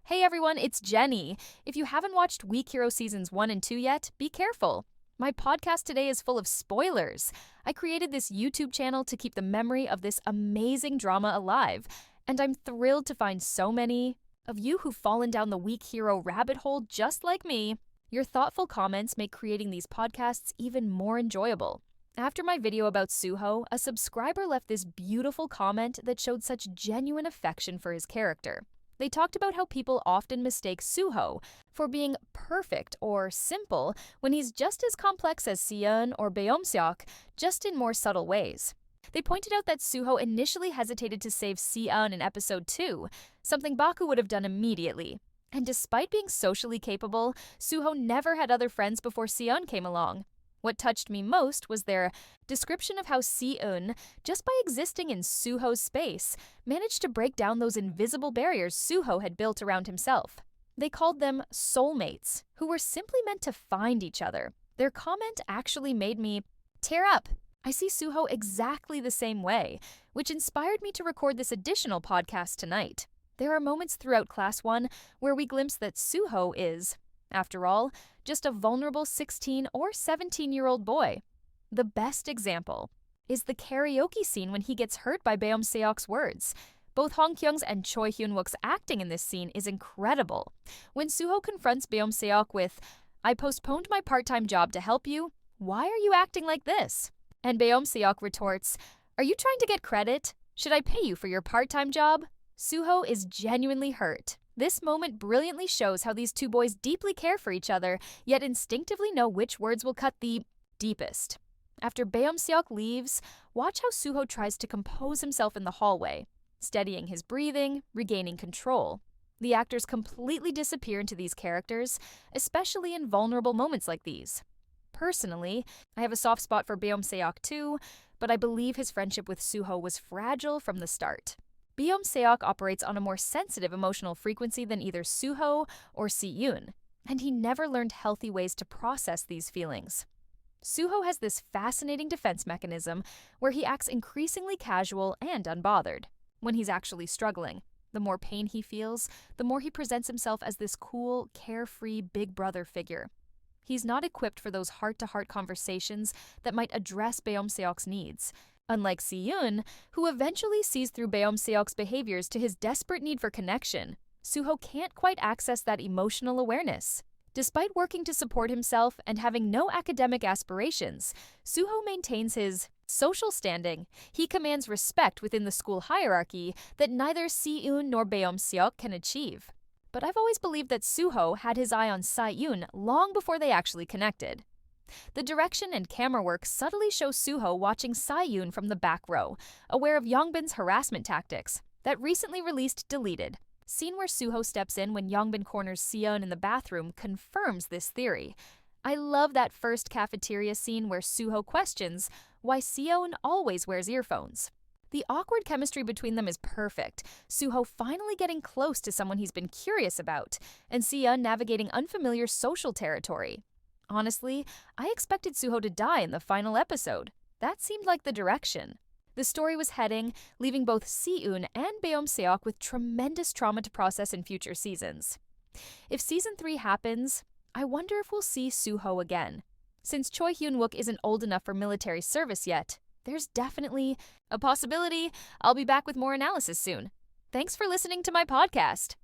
Hey everyone, it's Jenny. If you haven't watched Weak Hero Seasons 1 and 2 yet, be careful. My podcast today is full of spoilers. I created this YouTube channel to keep the memory of this amazing drama alive, and I'm thrilled to find so many of you who've fallen down the Weak Hero rabbit hole just like me. Your thoughtful comments make creating these podcasts even more enjoyable. After my video about Suho, a subscriber left this beautiful comment that showed such genuine affection for his character. They talked about how people often mistake Suho for being perfect or simple when he's just as complex as Seon or Beomseok, just in more subtle ways. They pointed out that Suho initially hesitated to save Seon in episode 2, something Baku would have done immediately. And despite being socially capable, Suho never had other friends before Seon came along. What touched me most was their description of how Si-eun, just by existing in Suho's space, managed to break down those invisible barriers Suho had built around himself. They called them soulmates, who were simply meant to find each other. Their comment actually made me tear up. I see Suho exactly the same way, which inspired me to record this additional podcast tonight. There are moments throughout Class 1 where we glimpse that Suho is, after all, just a vulnerable 16 or 17-year-old boy. The best example is the karaoke scene when he gets hurt by Beomseok's words. Both Hong Kyung's and Choi Hyun-wook's acting in this scene is incredible. When Suho confronts Beomseok with, "I postponed my part-time job to help you. Why are you acting like this?" And Beomseok retorts, "Are you trying to get credit? Should I pay you for your part-time job?" Suho is genuinely hurt. This moment brilliantly shows how these two boys deeply care for each other, yet instinctively know which words will cut the deepest. After Beomseok leaves, watch how Suho tries to compose himself in the hallway, steadying his breathing, regaining control. The actors completely disappear into these characters, especially in vulnerable moments like these. Personally, I have a soft spot for Beomseok too, but I believe his friendship with Suho was fragile from the start. Beomseok operates on a more sensitive emotional frequency than either Suho or Si-eun, and he never learned healthy ways to process these feelings. Suho has this fascinating defense mechanism where he acts increasingly casual and unbothered. When he's actually struggling, the more pain he feels, the more he presents himself as this cool, carefree big brother figure. He's not equipped for those heart-to-heart conversations that might address Beomseok's needs. Unlike Si-eun, who eventually sees through Beomseok's behaviors to his desperate need for connection, Suho can't quite access that emotional awareness. Despite working to support himself and having no academic aspirations, Suho maintains his social standing. He commands respect within the school hierarchy that neither Si-eun nor Beomseok can achieve. But I've always believed that Suho had his eye on Si-eun long before they actually connected. The direction and camera work subtly show Suho watching Si-eun from the back row, aware of Yongbin's harassment tactics. That recently released Deleted scene where Suho steps in when Yongbin corners Seon in the bathroom confirms this theory. I love that first cafeteria scene where Suho questions why Seon always wears earphones. The awkward chemistry between them is perfect, Suho finally getting close to someone he's been curious about, and Seon navigating unfamiliar social territory. Honestly, I expected Suho to die in the final episode. That seemed like the direction. The story was heading, leaving both Si-eun and Beomseok with tremendous trauma to process in future seasons. If Season 3 happens, I wonder if we'll see Suho again. Since Choi Hyun-wook isn't old enough for military service yet, there's definitely a possibility I'll be back with more analysis soon. Thanks for listening to my podcast.